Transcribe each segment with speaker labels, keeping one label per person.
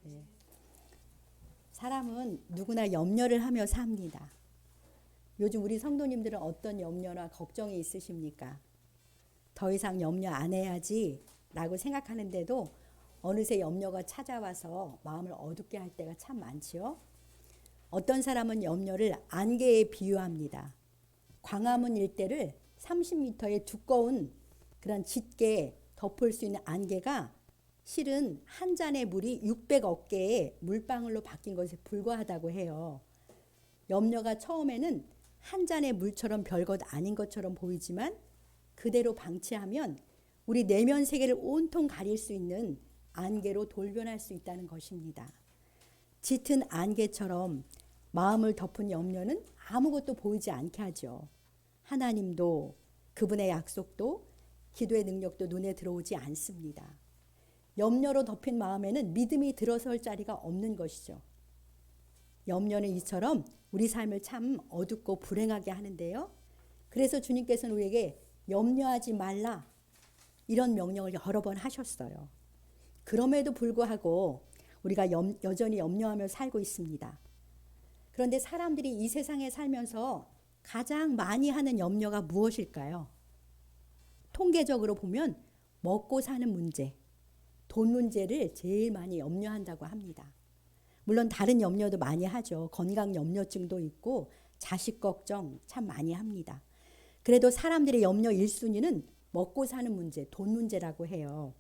Speaker 1: 네. 사람은 누구나 염려를 하며 삽니다. 요즘 우리 성도님들은 어떤 염려나 걱정이 있으십니까? 더 이상 염려 안 해야지 라고 생각하는데도 어느새 염려가 찾아와서 마음을 어둡게 할 때가 참 많지요. 어떤 사람은 염려를 안개에 비유합니다. 광화문 일대를 30m의 두꺼운 그런 짙게 덮을 수 있는 안개가 실은 한 잔의 물이 600억 개의 물방울로 바뀐 것에 불과하다고 해요. 염려가 처음에는 한 잔의 물처럼 별것 아닌 것처럼 보이지만 그대로 방치하면 우리 내면 세계를 온통 가릴 수 있는 안개로 돌변할 수 있다는 것입니다. 짙은 안개처럼 마음을 덮은 염려는 아무것도 보이지 않게 하죠. 하나님도 그분의 약속도 기도의 능력도 눈에 들어오지 않습니다. 염려로 덮인 마음에는 믿음이 들어설 자리가 없는 것이죠. 염려는 이처럼 우리 삶을 참 어둡고 불행하게 하는데요. 그래서 주님께서는 우리에게 염려하지 말라 이런 명령을 여러 번 하셨어요. 그럼에도 불구하고 우리가 여전히 염려하며 살고 있습니다. 그런데 사람들이 이 세상에 살면서 가장 많이 하는 염려가 무엇일까요? 통계적으로 보면 먹고 사는 문제, 돈 문제를 제일 많이 염려한다고 합니다. 물론 다른 염려도 많이 하죠. 건강 염려증도 있고 자식 걱정 참 많이 합니다. 그래도 사람들의 염려 1순위는 먹고 사는 문제, 돈 문제라고 해요.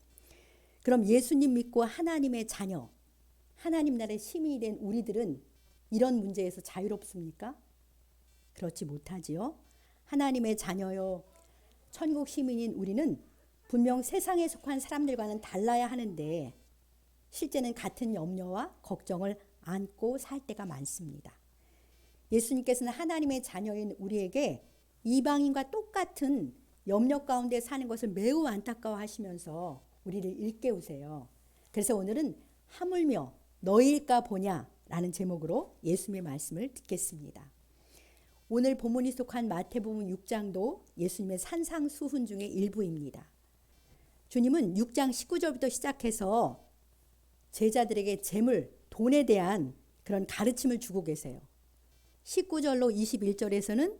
Speaker 1: 그럼 예수님 믿고 하나님의 자녀, 하나님 나라의 시민이 된 우리들은 이런 문제에서 자유롭습니까? 그렇지 못하지요. 하나님의 자녀요, 천국 시민인 우리는 분명 세상에 속한 사람들과는 달라야 하는데 실제는 같은 염려와 걱정을 안고 살 때가 많습니다. 예수님께서는 하나님의 자녀인 우리에게 이방인과 똑같은 염려 가운데 사는 것을 매우 안타까워하시면서 우리를 일깨우세요. 그래서 오늘은 하물며 너희일까 보냐 라는 제목으로 예수님의 말씀을 듣겠습니다. 오늘 본문이 속한 마태복음 6장도 예수님의 산상수훈 중의 일부입니다. 주님은 6장 19절부터 시작해서 제자들에게 재물, 돈에 대한 그런 가르침을 주고 계세요. 19절로 21절에서는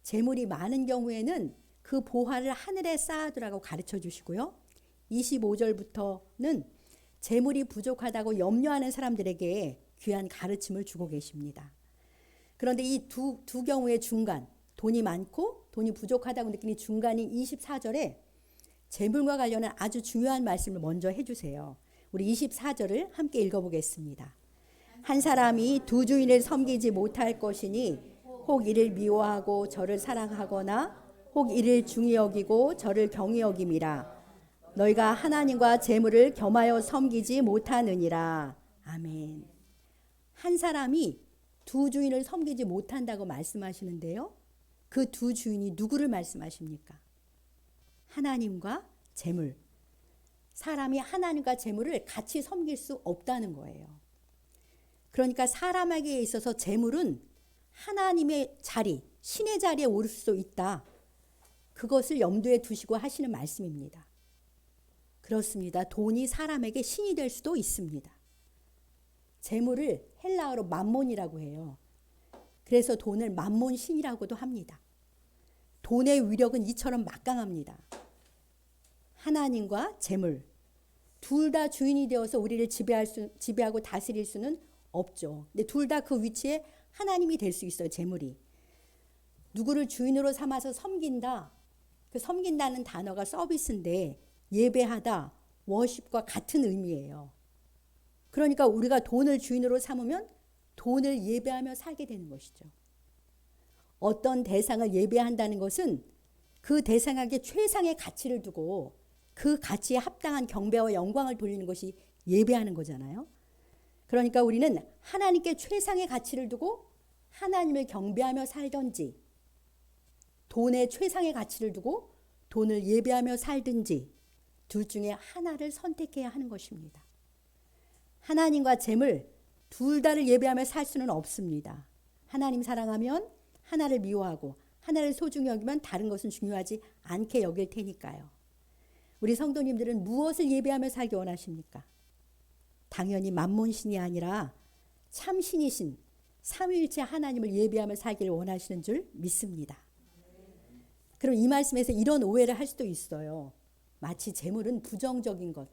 Speaker 1: 재물이 많은 경우에는 그 보화를 하늘에 쌓아두라고 가르쳐 주시고요. 25절부터는 재물이 부족하다고 염려하는 사람들에게 귀한 가르침을 주고 계십니다. 그런데 이 두 경우의 중간, 돈이 많고 돈이 부족하다고 느끼는 중간인 24절에 재물과 관련한 아주 중요한 말씀을 먼저 해주세요. 우리 24절을 함께 읽어보겠습니다. 한 사람이 두 주인을 섬기지 못할 것이니 혹 이를 미워하고 저를 사랑하거나 혹 이를 중히 여기고 저를 경히 여김이라. 너희가 하나님과 재물을 겸하여 섬기지 못하느니라. 아멘. 한 사람이 두 주인을 섬기지 못한다고 말씀하시는데요. 그 두 주인이 누구를 말씀하십니까? 하나님과 재물. 사람이 하나님과 재물을 같이 섬길 수 없다는 거예요. 그러니까 사람에게 있어서 재물은 하나님의 자리, 신의 자리에 오를 수 있다. 그것을 염두에 두시고 하시는 말씀입니다. 그렇습니다. 돈이 사람에게 신이 될 수도 있습니다. 재물을 헬라어로 맘몬이라고 해요. 그래서 돈을 맘몬 신이라고도 합니다. 돈의 위력은 이처럼 막강합니다. 하나님과 재물 둘 다 주인이 되어서 우리를 지배하고 다스릴 수는 없죠. 근데 둘 다 그 위치에 하나님이 될 수 있어요. 재물이. 누구를 주인으로 삼아서 섬긴다. 그 섬긴다는 단어가 서비스인데 예배하다, 워십과 같은 의미예요. 그러니까 우리가 돈을 주인으로 삼으면 돈을 예배하며 살게 되는 것이죠. 어떤 대상을 예배한다는 것은 그 대상에게 최상의 가치를 두고 그 가치에 합당한 경배와 영광을 돌리는 것이 예배하는 거잖아요. 그러니까 우리는 하나님께 최상의 가치를 두고 하나님을 경배하며 살든지 돈에 최상의 가치를 두고 돈을 예배하며 살든지 둘 중에 하나를 선택해야 하는 것입니다. 하나님과 재물 둘 다를 예배하며 살 수는 없습니다. 하나님 사랑하면 하나를 미워하고 하나를 소중히 여기면 다른 것은 중요하지 않게 여길 테니까요. 우리 성도님들은 무엇을 예배하며 살기 원하십니까? 당연히 만몬신이 아니라 참신이신 삼위일체 하나님을 예배하며 살기를 원하시는 줄 믿습니다. 그럼 이 말씀에서 이런 오해를 할 수도 있어요. 마치 재물은 부정적인 것,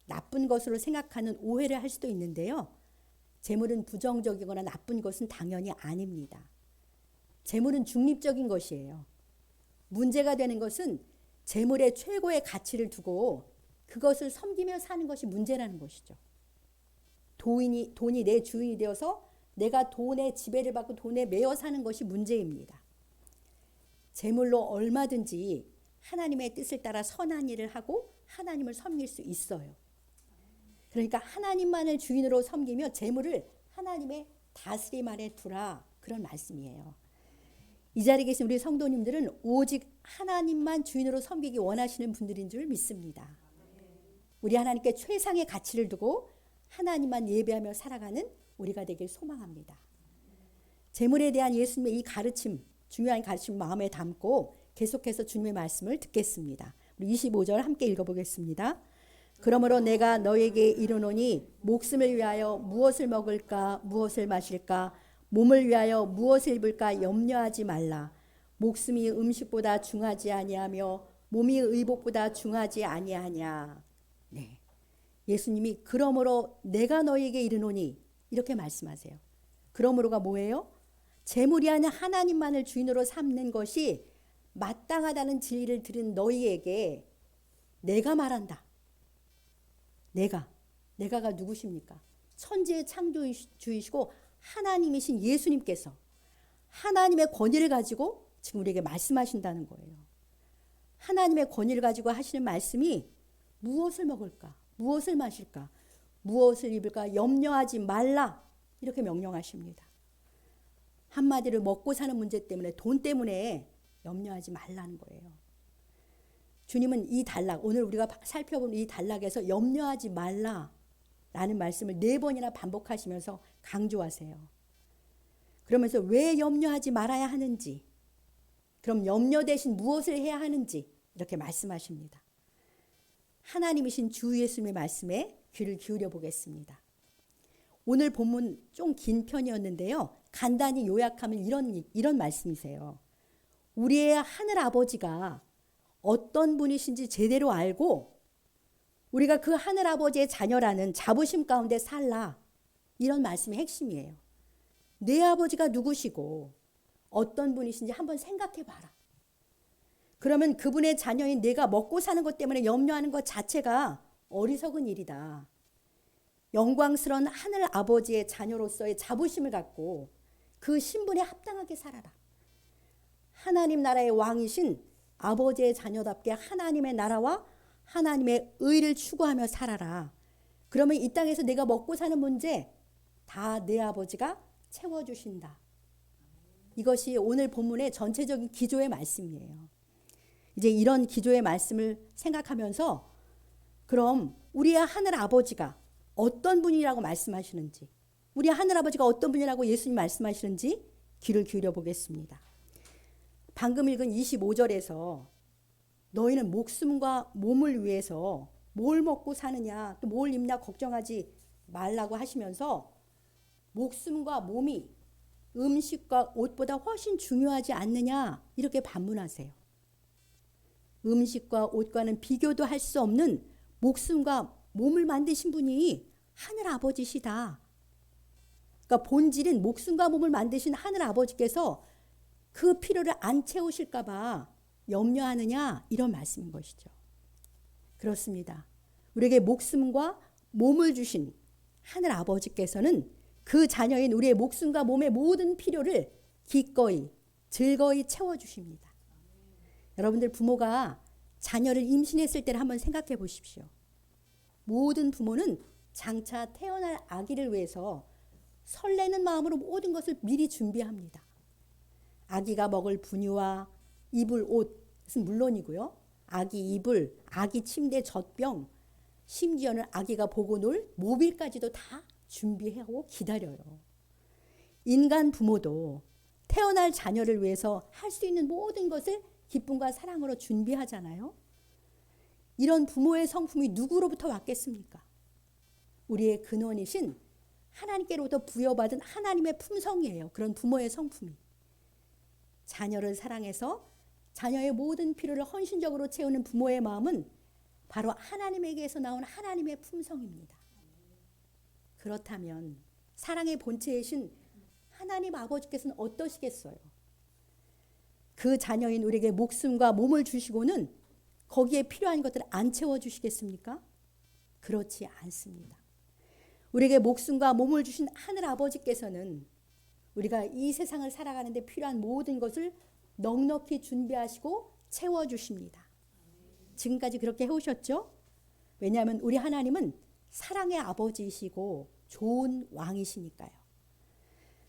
Speaker 1: 나쁜 것으로 생각하는 오해를 할 수도 있는데요. 재물은 부정적이거나 나쁜 것은 당연히 아닙니다. 재물은 중립적인 것이에요. 문제가 되는 것은 재물의 최고의 가치를 두고 그것을 섬기며 사는 것이 문제라는 것이죠. 돈이 내 주인이 되어서 내가 돈의 지배를 받고 돈에 매여 사는 것이 문제입니다. 재물로 얼마든지 하나님의 뜻을 따라 선한 일을 하고 하나님을 섬길 수 있어요. 그러니까 하나님만을 주인으로 섬기며 재물을 하나님의 다스림 아래 두라, 그런 말씀이에요. 이 자리에 계신 우리 성도님들은 오직 하나님만 주인으로 섬기기 원하시는 분들인 줄 믿습니다. 우리 하나님께 최상의 가치를 두고 하나님만 예배하며 살아가는 우리가 되길 소망합니다. 재물에 대한 예수님의 이 가르침, 중요한 가르침 마음에 담고 계속해서 주님의 말씀을 듣겠습니다. 우리 25절 함께 읽어보겠습니다. 그러므로 내가 너에게 이르노니 목숨을 위하여 무엇을 먹을까 무엇을 마실까 몸을 위하여 무엇을 입을까 염려하지 말라. 목숨이 음식보다 중하지 아니하며 몸이 의복보다 중하지 아니하냐. 네. 예수님이 그러므로 내가 너에게 이르노니 이렇게 말씀하세요. 그러므로가 뭐예요? 재물이 아닌 하나님만을 주인으로 삼는 것이 마땅하다는 진리를 들은 너희에게 내가 말한다. 내가가 누구십니까? 천지의 창조주이시고 하나님이신 예수님께서 하나님의 권위를 가지고 지금 우리에게 말씀하신다는 거예요. 하나님의 권위를 가지고 하시는 말씀이 무엇을 먹을까? 무엇을 마실까? 무엇을 입을까? 염려하지 말라. 이렇게 명령하십니다. 한마디로 먹고 사는 문제 때문에, 돈 때문에 염려하지 말라는 거예요. 주님은 이 단락, 오늘 우리가 살펴본 이 단락에서 염려하지 말라라는 말씀을 4번이나 반복하시면서 강조하세요. 그러면서 왜 염려하지 말아야 하는지, 그럼 염려 대신 무엇을 해야 하는지 이렇게 말씀하십니다. 하나님이신 주 예수님의 말씀에 귀를 기울여 보겠습니다. 오늘 본문 좀 긴 편이었는데요. 간단히 요약하면 이런 말씀이세요. 우리의 하늘 아버지가 어떤 분이신지 제대로 알고 우리가 그 하늘 아버지의 자녀라는 자부심 가운데 살라. 이런 말씀의 핵심이에요. 내 아버지가 누구시고 어떤 분이신지 한번 생각해 봐라. 그러면 그분의 자녀인 내가 먹고 사는 것 때문에 염려하는 것 자체가 어리석은 일이다. 영광스러운 하늘 아버지의 자녀로서의 자부심을 갖고 그 신분에 합당하게 살아라. 하나님 나라의 왕이신 아버지의 자녀답게 하나님의 나라와 하나님의 의를 추구하며 살아라. 그러면 이 땅에서 내가 먹고 사는 문제 다 내 아버지가 채워주신다. 이것이 오늘 본문의 전체적인 기조의 말씀이에요. 이제 이런 기조의 말씀을 생각하면서 그럼 우리의 하늘 아버지가 어떤 분이라고 말씀하시는지, 우리 하늘 아버지가 어떤 분이라고 예수님 말씀하시는지 귀를 기울여 보겠습니다. 방금 읽은 25절에서 너희는 목숨과 몸을 위해서 뭘 먹고 사느냐, 또 뭘 입냐 걱정하지 말라고 하시면서 목숨과 몸이 음식과 옷보다 훨씬 중요하지 않느냐 이렇게 반문하세요. 음식과 옷과는 비교도 할 수 없는 목숨과 몸을 만드신 분이 하늘 아버지시다. 그러니까 본질인 목숨과 몸을 만드신 하늘 아버지께서 그 필요를 안 채우실까 봐 염려하느냐 이런 말씀인 것이죠. 그렇습니다. 우리에게 목숨과 몸을 주신 하늘 아버지께서는 그 자녀인 우리의 목숨과 몸의 모든 필요를 기꺼이 즐거이 채워주십니다. 여러분들 부모가 자녀를 임신했을 때를 한번 생각해 보십시오. 모든 부모는 장차 태어날 아기를 위해서 설레는 마음으로 모든 것을 미리 준비합니다. 아기가 먹을 분유와 입을 옷은 물론이고요. 아기 이불, 아기 침대, 젖병, 심지어는 아기가 보고 놀 모빌까지도 다 준비하고 기다려요. 인간 부모도 태어날 자녀를 위해서 할 수 있는 모든 것을 기쁨과 사랑으로 준비하잖아요. 이런 부모의 성품이 누구로부터 왔겠습니까? 우리의 근원이신 하나님께로부터 부여받은 하나님의 품성이에요. 그런 부모의 성품이. 자녀를 사랑해서 자녀의 모든 필요를 헌신적으로 채우는 부모의 마음은 바로 하나님에게서 나온 하나님의 품성입니다. 그렇다면 사랑의 본체이신 하나님 아버지께서는 어떠시겠어요? 그 자녀인 우리에게 목숨과 몸을 주시고는 거기에 필요한 것들을 안 채워주시겠습니까? 그렇지 않습니다. 우리에게 목숨과 몸을 주신 하늘 아버지께서는 우리가 이 세상을 살아가는 데 필요한 모든 것을 넉넉히 준비하시고 채워주십니다. 지금까지 그렇게 해오셨죠? 왜냐하면 우리 하나님은 사랑의 아버지이시고 좋은 왕이시니까요.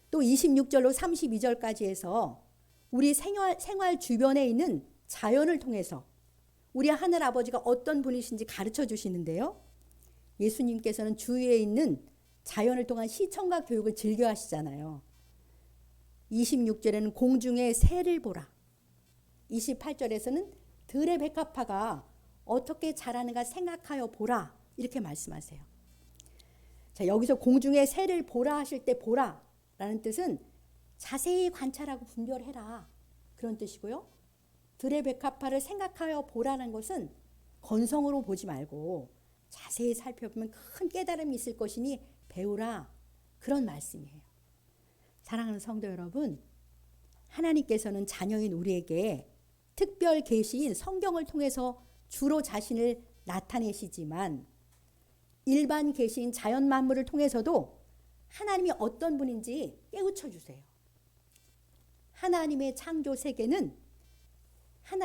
Speaker 1: 또 26절로 32절까지 해서 우리 생활 주변에 있는 자연을 통해서 우리 하늘 아버지가 어떤 분이신지 가르쳐 주시는데요. 예수님께서는 주위에 있는 자연을 통한 시청과 교육을 즐겨 하시잖아요. 26절에는 공중의 새를 보라. 28절에서는 들의 백합화가 어떻게 자라는가 생각하여 보라. 이렇게 말씀하세요. 자, 여기서 공중의 새를 보라 하실 때 보라 라는 뜻은 자세히 관찰하고 분별해라. 그런 뜻이고요. 들의 백합화를 생각하여 보라는 것은 건성으로 보지 말고 자세히 살펴보면 큰 깨달음이 있을 것이니 배우라. 그런 말씀이에요. 사랑하는 성도 여러분, 하나님께서는 자녀인 우리에게 특별 계시인 성경을 통해서 주로 자신을 나타내시지만 일반 계시인 자연 만물을 통해서도 하나님이 어떤 분인지 깨우쳐 주세요. 하나님의 창조 세계는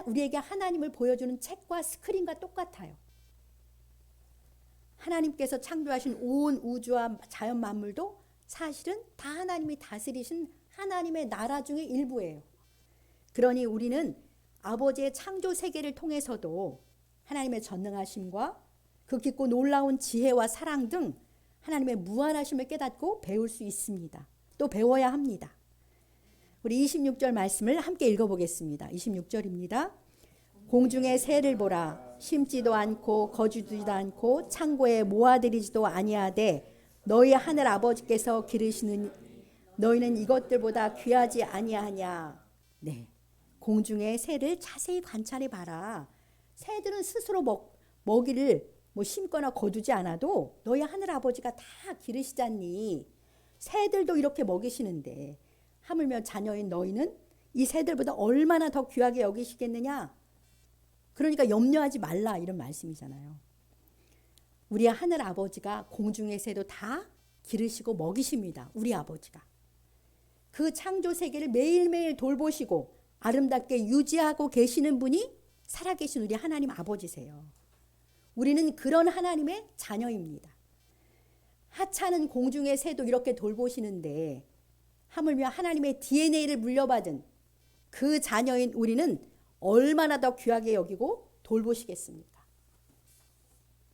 Speaker 1: 우리에게 하나님을 보여주는 책과 스크린과 똑같아요. 하나님께서 창조하신 온 우주와 자연 만물도 사실은 다 하나님이 다스리신 하나님의 나라 중의 일부예요. 그러니 우리는 아버지의 창조 세계를 통해서도 하나님의 전능하심과 그 깊고 놀라운 지혜와 사랑 등 하나님의 무한하심을 깨닫고 배울 수 있습니다. 또 배워야 합니다. 우리 26절 말씀을 함께 읽어보겠습니다. 26절입니다. 공중의 새를 보라. 심지도 않고 거두지도 않고 창고에 모아들이지도 아니하되 너희 하늘 아버지께서 기르시는 너희는 이것들보다 귀하지 아니하냐. 네, 공중의 새를 자세히 관찰해 봐라. 새들은 스스로 먹이를 심거나 거두지 않아도 너희 하늘 아버지가 다 기르시잖니. 새들도 이렇게 먹이시는데 하물며 자녀인 너희는 이 새들보다 얼마나 더 귀하게 여기시겠느냐. 그러니까 염려하지 말라 이런 말씀이잖아요. 우리 하늘 아버지가 공중의 새도 다 기르시고 먹이십니다. 우리 아버지가. 그 창조 세계를 매일매일 돌보시고 아름답게 유지하고 계시는 분이 살아계신 우리 하나님 아버지세요. 우리는 그런 하나님의 자녀입니다. 하찮은 공중의 새도 이렇게 돌보시는데 하물며 하나님의 DNA를 물려받은 그 자녀인 우리는 얼마나 더 귀하게 여기고 돌보시겠습니까?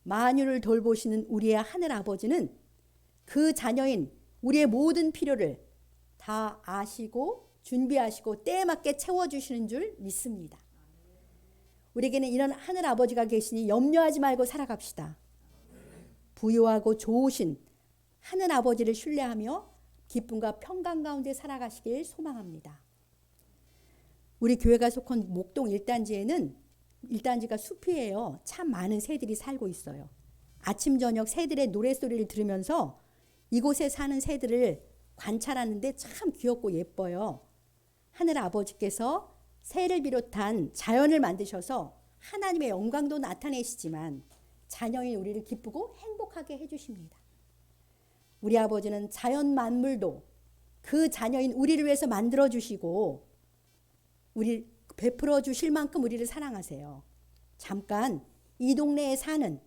Speaker 1: 만유를 돌보시는 우리의 하늘 아버지는 그 자녀인 우리의 모든 필요를 다 아시고 준비하시고 때에 맞게 채워주시는 줄 믿습니다. 우리에게는 이런 하늘 아버지가 계시니 염려하지 말고 살아갑시다. 부유하고 좋으신 하늘 아버지를 신뢰하며 기쁨과 평강 가운데 살아가시길 소망합니다. 우리 교회가 속한 목동 1단지에는 1단지가 숲이에요. 참 많은 새들이 살고 있어요. 아침 저녁 새들의 노랫소리를 들으면서 이곳에 사는 새들을 관찰하는데 참 귀엽고 예뻐요. 하늘 아버지께서 새를 비롯한 자연을 만드셔서 하나님의 영광도 나타내시지만 자녀인 우리를 기쁘고 행복하게 해주십니다. 우리 아버지는 자연 만물도 그 자녀인 우리를 위해서 만들어주시고 우리 베풀어 주실 만큼 우리를 사랑하세요. 잠깐 이 동네에 사는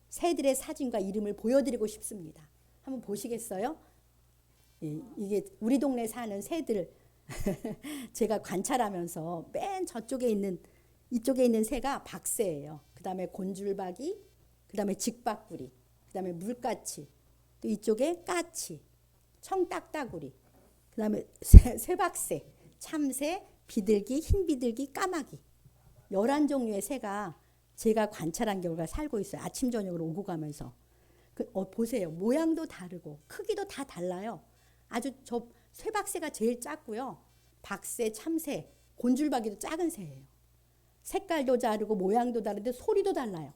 Speaker 1: 새들의 사진과 이름을 보여드리고 싶습니다. 한번 보시겠어요? 이게 우리 동네에 사는 새들 제가 관찰하면서 맨 저쪽에 있는 이쪽에 있는 새가 박새예요. 그 다음에 곤줄박이, 그 다음에 직박구리, 그 다음에 물까치, 또 이쪽에 까치, 청딱따구리, 그 다음에 쇠박새, 참새, 비둘기, 흰비둘기, 까마귀 11종류의 새가 제가 관찰한 결과 살고 있어요. 아침 저녁으로 오고 가면서. 보세요. 모양도 다르고 크기도 다 달라요. 아주 저 쇠박새가 제일 작고요. 박새, 참새, 곤줄박이도 작은 새예요. 색깔도 다르고 모양도 다른데 소리도 달라요.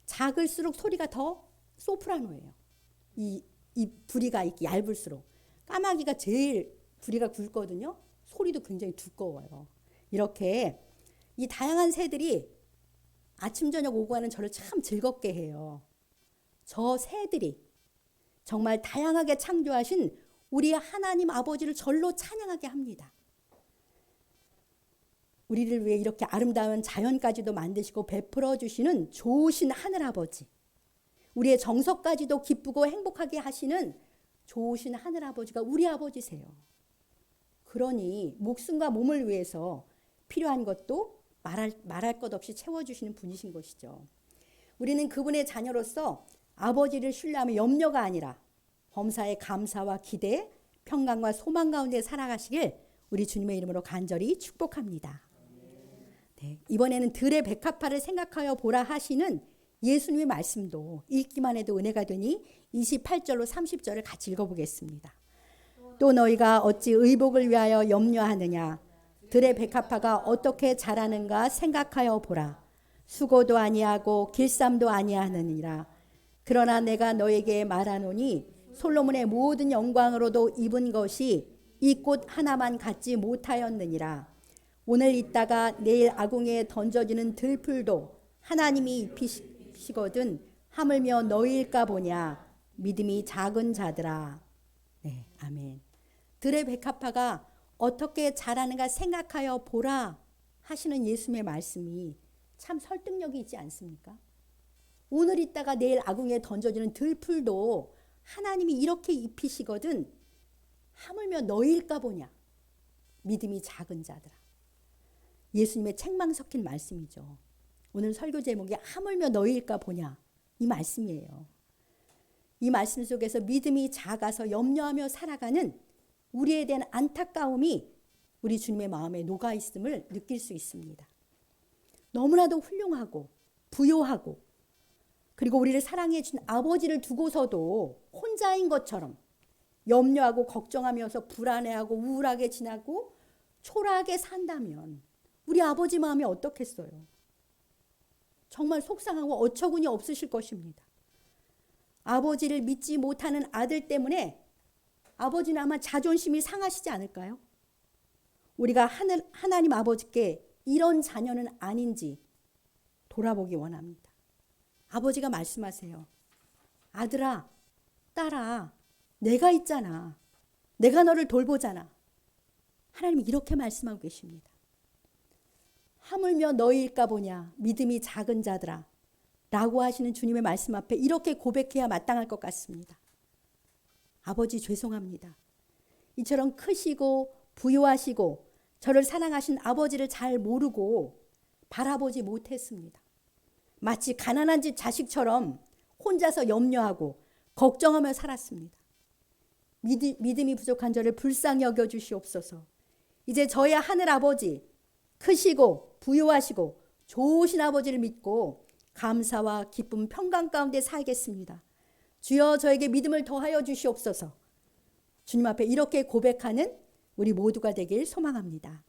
Speaker 1: 작을수록 소리가 더 소프라노예요. 이 부리가 이렇게 얇을수록. 까마귀가 제일 부리가 굵거든요. 소리도 굉장히 두꺼워요. 이렇게 이 다양한 새들이 아침 저녁 오고 가는 저를 참 즐겁게 해요. 저 새들이 정말 다양하게 창조하신 우리 하나님 아버지를 절로 찬양하게 합니다. 우리를 위해 이렇게 아름다운 자연까지도 만드시고 베풀어 주시는 좋으신 하늘아버지, 우리의 정서까지도 기쁘고 행복하게 하시는 좋으신 하늘아버지가 우리 아버지세요. 그러니 목숨과 몸을 위해서 필요한 것도 말할 것 없이 채워주시는 분이신 것이죠. 우리는 그분의 자녀로서 아버지를 신뢰하며 염려가 아니라 범사에 감사와 기대, 평강과 소망 가운데 살아가시길 우리 주님의 이름으로 간절히 축복합니다. 네, 이번에는 들의 백합화를 생각하여 보라 하시는 예수님의 말씀도 읽기만 해도 은혜가 되니 28절로 30절을 같이 읽어보겠습니다. 또 너희가 어찌 의복을 위하여 염려하느냐. 들의 백합화가 어떻게 자라는가 생각하여 보라. 수고도 아니하고 길쌈도 아니하느니라. 그러나 내가 너에게 말하노니 솔로몬의 모든 영광으로도 입은 것이 이 꽃 하나만 갖지 못하였느니라. 오늘 있다가 내일 아궁이에 던져지는 들풀도 하나님이 입히시거든 하물며 너희일까 보냐. 믿음이 작은 자들아. 네, 아멘. 들의 백합화가 어떻게 자라는가 생각하여 보라 하시는 예수님의 말씀이 참 설득력이 있지 않습니까? 오늘 있다가 내일 아궁이에 던져지는 들풀도 하나님이 이렇게 입히시거든 하물며 너희일까 보냐. 믿음이 작은 자들아. 예수님의 책망 섞인 말씀이죠. 오늘 설교 제목이 하물며 너희일까 보냐 이 말씀이에요. 이 말씀 속에서 믿음이 작아서 염려하며 살아가는 우리에 대한 안타까움이 우리 주님의 마음에 녹아있음을 느낄 수 있습니다. 너무나도 훌륭하고 부요하고 그리고 우리를 사랑해 준 아버지를 두고서도 혼자인 것처럼 염려하고 걱정하면서 불안해하고 우울하게 지나고 초라하게 산다면 우리 아버지 마음이 어떻겠어요? 정말 속상하고 어처구니 없으실 것입니다. 아버지를 믿지 못하는 아들 때문에 아버지는 아마 자존심이 상하시지 않을까요? 우리가 하나님 아버지께 이런 자녀는 아닌지 돌아보기 원합니다. 아버지가 말씀하세요. 아들아, 딸아, 내가 있잖아. 내가 너를 돌보잖아. 하나님이 이렇게 말씀하고 계십니다. 하물며 너희일까 보냐. 믿음이 작은 자들아. 라고 하시는 주님의 말씀 앞에 이렇게 고백해야 마땅할 것 같습니다. 아버지 죄송합니다. 이처럼 크시고 부요하시고 저를 사랑하신 아버지를 잘 모르고 바라보지 못했습니다. 마치 가난한 집 자식처럼 혼자서 염려하고 걱정하며 살았습니다. 믿음이 부족한 저를 불쌍히 여겨주시옵소서. 이제 저의 하늘 아버지 크시고 부요하시고 좋으신 아버지를 믿고 감사와 기쁨 평강 가운데 살겠습니다. 주여 저에게 믿음을 더하여 주시옵소서. 주님 앞에 이렇게 고백하는 우리 모두가 되길 소망합니다.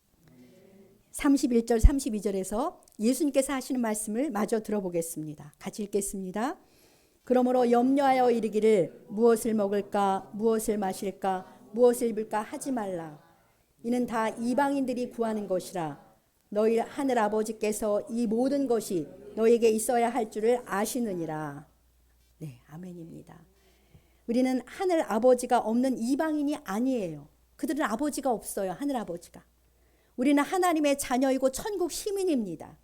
Speaker 1: 31절 32절에서 예수님께서 하시는 말씀을 마저 들어보겠습니다. 같이 읽겠습니다. 그러므로 염려하여 이르기를 무엇을 먹을까 무엇을 마실까 무엇을 입을까 하지 말라. 이는 다 이방인들이 구하는 것이라. 너희 하늘 아버지께서 이 모든 것이 너에게 있어야 할 줄을 아시느니라. 네, 아멘입니다. 우리는 하늘 아버지가 없는 이방인이 아니에요. 그들은 아버지가 없어요. 하늘 아버지가. 우리는 하나님의 자녀이고 천국 시민입니다.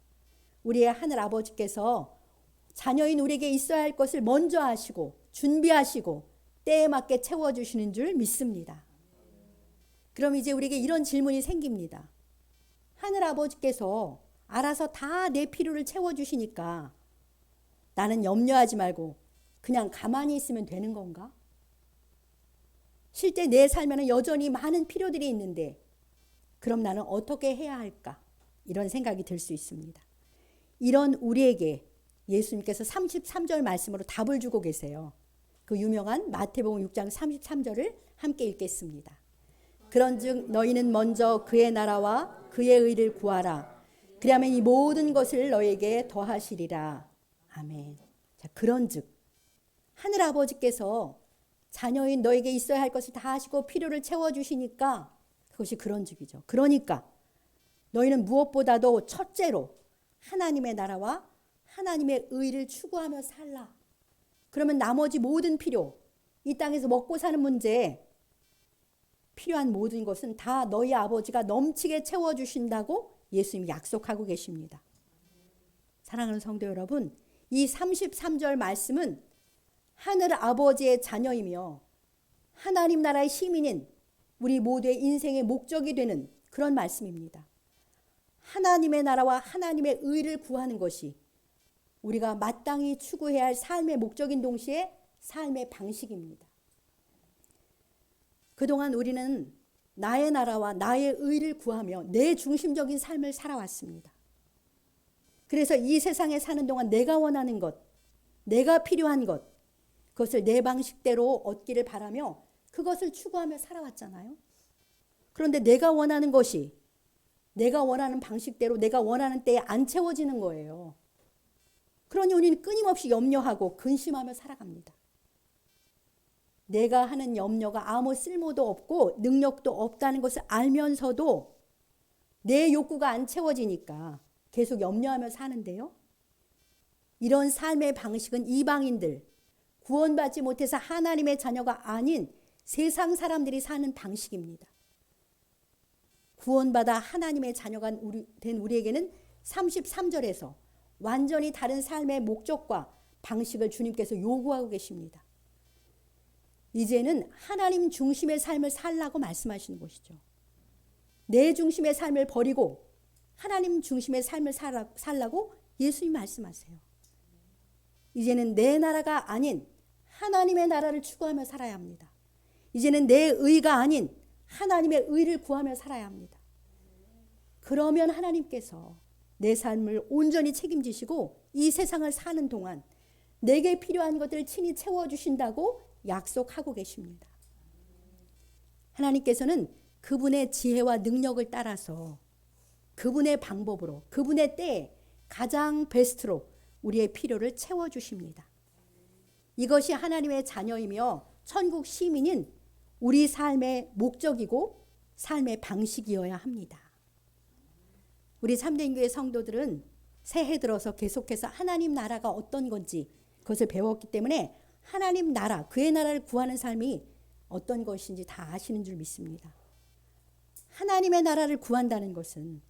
Speaker 1: 우리의 하늘 아버지께서 자녀인 우리에게 있어야 할 것을 먼저 하시고 준비하시고 때에 맞게 채워주시는 줄 믿습니다. 그럼 이제 우리에게 이런 질문이 생깁니다. 하늘 아버지께서 알아서 다 내 필요를 채워주시니까 나는 염려하지 말고 그냥 가만히 있으면 되는 건가? 실제 내 삶에는 여전히 많은 필요들이 있는데 그럼 나는 어떻게 해야 할까? 이런 생각이 들 수 있습니다. 이런 우리에게 예수님께서 33절 말씀으로 답을 주고 계세요. 그 유명한 마태복음 6장 33절을 함께 읽겠습니다. 그런즉 너희는 먼저 그의 나라와 그의 의를 구하라. 그리하면 이 모든 것을 너에게 더하시리라. 아멘. 자, 그런즉 하늘 아버지께서 자녀인 너에게 있어야 할 것을 다 하시고 필요를 채워주시니까 그것이 그런즉이죠. 그러니까 너희는 무엇보다도 첫째로 하나님의 나라와 하나님의 의를 추구하며 살라. 그러면 나머지 모든 필요, 이 땅에서 먹고 사는 문제, 필요한 모든 것은 다 너희 아버지가 넘치게 채워주신다고 예수님이 약속하고 계십니다. 사랑하는 성도 여러분, 이 33절 말씀은 하늘 아버지의 자녀이며 하나님 나라의 시민인 우리 모두의 인생의 목적이 되는 그런 말씀입니다. 하나님의 나라와 하나님의 의를 구하는 것이 우리가 마땅히 추구해야 할 삶의 목적인 동시에 삶의 방식입니다. 그동안 우리는 나의 나라와 나의 의를 구하며 내 중심적인 삶을 살아왔습니다. 그래서 이 세상에 사는 동안 내가 원하는 것, 내가 필요한 것, 그것을 내 방식대로 얻기를 바라며 그것을 추구하며 살아왔잖아요. 그런데 내가 원하는 것이 내가 원하는 방식대로 내가 원하는 때에 안 채워지는 거예요. 그러니 우리는 끊임없이 염려하고 근심하며 살아갑니다. 내가 하는 염려가 아무 쓸모도 없고 능력도 없다는 것을 알면서도 내 욕구가 안 채워지니까 계속 염려하며 사는데요. 이런 삶의 방식은 이방인들, 구원받지 못해서 하나님의 자녀가 아닌 세상 사람들이 사는 방식입니다. 구원받아 하나님의 자녀가 된 우리에게는 33절에서 완전히 다른 삶의 목적과 방식을 주님께서 요구하고 계십니다. 이제는 하나님 중심의 삶을 살라고 말씀하시는 것이죠. 내 중심의 삶을 버리고 하나님 중심의 삶을 살라고 예수님 말씀하세요. 이제는 내 나라가 아닌 하나님의 나라를 추구하며 살아야 합니다. 이제는 내 의가 아닌 하나님의 의를 구하며 살아야 합니다. 그러면 하나님께서 내 삶을 온전히 책임지시고 이 세상을 사는 동안 내게 필요한 것들을 친히 채워주신다고 약속하고 계십니다. 하나님께서는 그분의 지혜와 능력을 따라서 그분의 방법으로 그분의 때에 가장 베스트로 우리의 필요를 채워주십니다. 이것이 하나님의 자녀이며 천국 시민인 우리 삶의 목적이고 삶의 방식이어야 합니다. 우리 참된교회 성도들은 새해 들어서 계속해서 하나님 나라가 어떤 건지 그것을 배웠기 때문에 하나님 나라, 그의 나라를 구하는 삶이 어떤 것인지 다 아시는 줄 믿습니다. 하나님의 나라를 구한다는 것은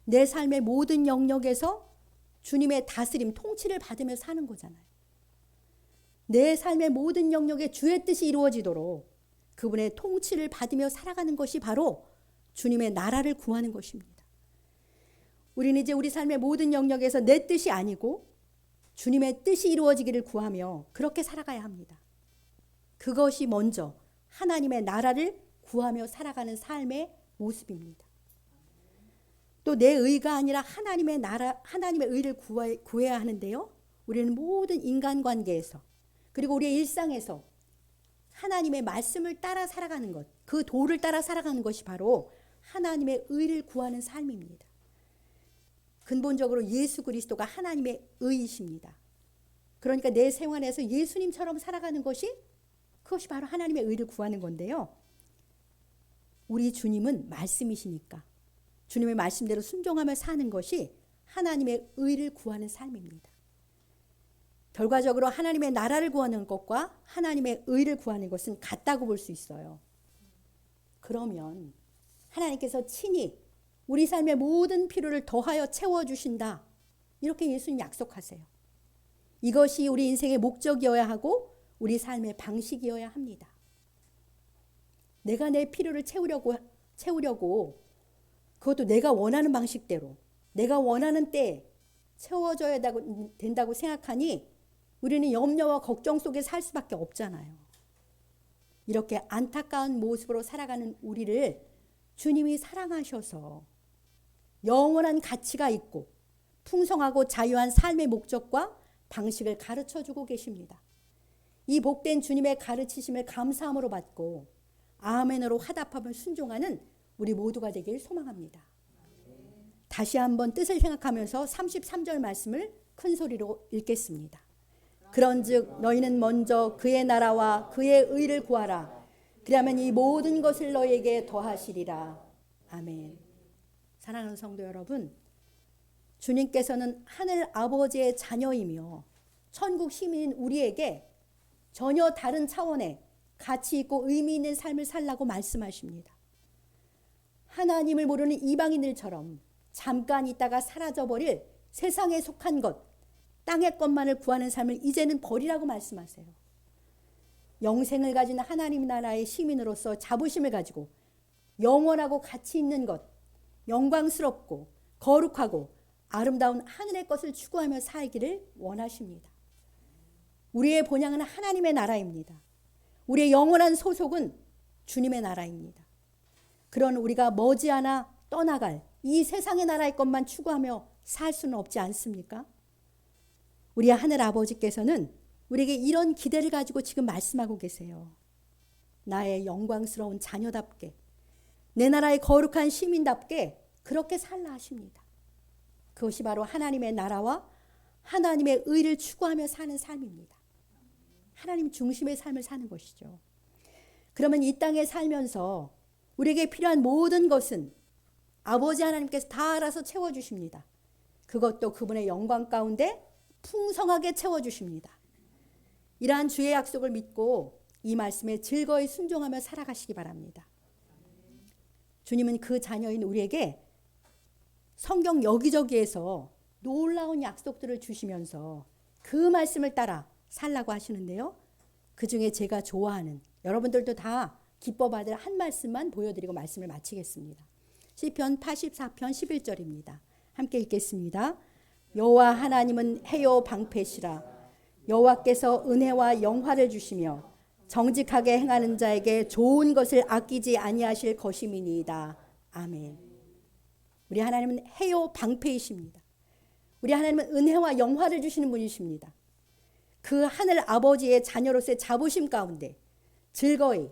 Speaker 1: 내 삶의 모든 영역에서 주님의 다스림, 통치를 받으며 사는 거잖아요. 내 삶의 모든 영역에 주의 뜻이 이루어지도록 그분의 통치를 받으며 살아가는 것이 바로 주님의 나라를 구하는 것입니다. 우리는 이제 우리 삶의 모든 영역에서 내 뜻이 아니고 주님의 뜻이 이루어지기를 구하며 그렇게 살아가야 합니다. 그것이 먼저 하나님의 나라를 구하며 살아가는 삶의 모습입니다. 또 내 의가 아니라 하나님의 나라, 하나님의 의를 구해야 하는데요. 우리는 모든 인간관계에서 그리고 우리의 일상에서 하나님의 말씀을 따라 살아가는 것, 그 도를 따라 살아가는 것이 바로 하나님의 의를 구하는 삶입니다. 근본적으로 예수 그리스도가 하나님의 의이십니다. 그러니까 내 생활에서 예수님처럼 살아가는 것이 그것이 바로 하나님의 의를 구하는 건데요. 우리 주님은 말씀이시니까 주님의 말씀대로 순종하며 사는 것이 하나님의 의를 구하는 삶입니다. 결과적으로 하나님의 나라를 구하는 것과 하나님의 의를 구하는 것은 같다고 볼 수 있어요. 그러면 하나님께서 친히 우리 삶의 모든 필요를 더하여 채워주신다. 이렇게 예수님 약속하세요. 이것이 우리 인생의 목적이어야 하고 우리 삶의 방식이어야 합니다. 내가 내 필요를 채우려고 그것도 내가 원하는 방식대로 내가 원하는 때에 채워져야 된다고 생각하니 우리는 염려와 걱정 속에 살 수밖에 없잖아요. 이렇게 안타까운 모습으로 살아가는 우리를 주님이 사랑하셔서 영원한 가치가 있고 풍성하고 자유한 삶의 목적과 방식을 가르쳐주고 계십니다. 이 복된 주님의 가르치심을 감사함으로 받고 아멘으로 화답하며 순종하는 우리 모두가 되길 소망합니다. 다시 한번 뜻을 생각하면서 33절 말씀을 큰 소리로 읽겠습니다. 그런즉 너희는 먼저 그의 나라와 그의 의를 구하라. 그러면 이 모든 것을 너희에게 더하시리라. 아멘. 사랑하는 성도 여러분, 주님께서는 하늘 아버지의 자녀이며 천국 시민인 우리에게 전혀 다른 차원의 가치 있고 의미 있는 삶을 살라고 말씀하십니다. 하나님을 모르는 이방인들처럼 잠깐 있다가 사라져버릴 세상에 속한 것, 땅의 것만을 구하는 삶을 이제는 버리라고 말씀하세요. 영생을 가진 하나님 나라의 시민으로서 자부심을 가지고 영원하고 가치 있는 것, 영광스럽고 거룩하고 아름다운 하늘의 것을 추구하며 살기를 원하십니다. 우리의 본향은 하나님의 나라입니다. 우리의 영원한 소속은 주님의 나라입니다. 그런 우리가 머지않아 떠나갈 이 세상의 나라의 것만 추구하며 살 수는 없지 않습니까? 우리 하늘 아버지께서는 우리에게 이런 기대를 가지고 지금 말씀하고 계세요. 나의 영광스러운 자녀답게, 내 나라의 거룩한 시민답게 그렇게 살라 하십니다. 그것이 바로 하나님의 나라와 하나님의 의를 추구하며 사는 삶입니다. 하나님 중심의 삶을 사는 것이죠. 그러면 이 땅에 살면서 우리에게 필요한 모든 것은 아버지 하나님께서 다 알아서 채워주십니다. 그것도 그분의 영광 가운데 풍성하게 채워주십니다. 이러한 주의 약속을 믿고 이 말씀에 즐거이 순종하며 살아가시기 바랍니다. 주님은 그 자녀인 우리에게 성경 여기저기에서 놀라운 약속들을 주시면서 그 말씀을 따라 살라고 하시는데요. 그 중에 제가 좋아하는, 여러분들도 다 기뻐 받을 한 말씀만 보여드리고 말씀을 마치겠습니다. 시편 84편 11절입니다. 함께 읽겠습니다. 여호와 하나님은 해요 방패시라. 여호와께서 은혜와 영화를 주시며 정직하게 행하는 자에게 좋은 것을 아끼지 아니하실 것임이니이다. 아멘. 우리 하나님은 해요 방패이십니다. 우리 하나님은 은혜와 영화를 주시는 분이십니다. 그 하늘 아버지의 자녀로서의 자부심 가운데 즐거이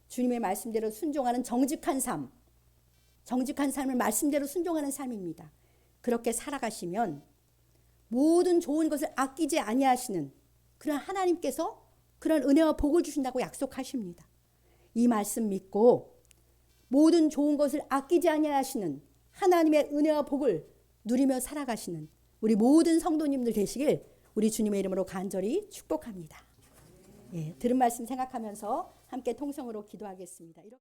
Speaker 1: 주님의 말씀대로 순종하는 정직한 삶, 정직한 삶을 말씀대로 순종하는 삶입니다. 그렇게 살아가시면 모든 좋은 것을 아끼지 아니하시는 그런 하나님께서 그런 은혜와 복을 주신다고 약속하십니다. 이 말씀 믿고 모든 좋은 것을 아끼지 아니하시는 하나님의 은혜와 복을 누리며 살아가시는 우리 모든 성도님들 되시길 우리 주님의 이름으로 간절히 축복합니다. 들은 말씀 생각하면서 함께 통성으로 기도하겠습니다.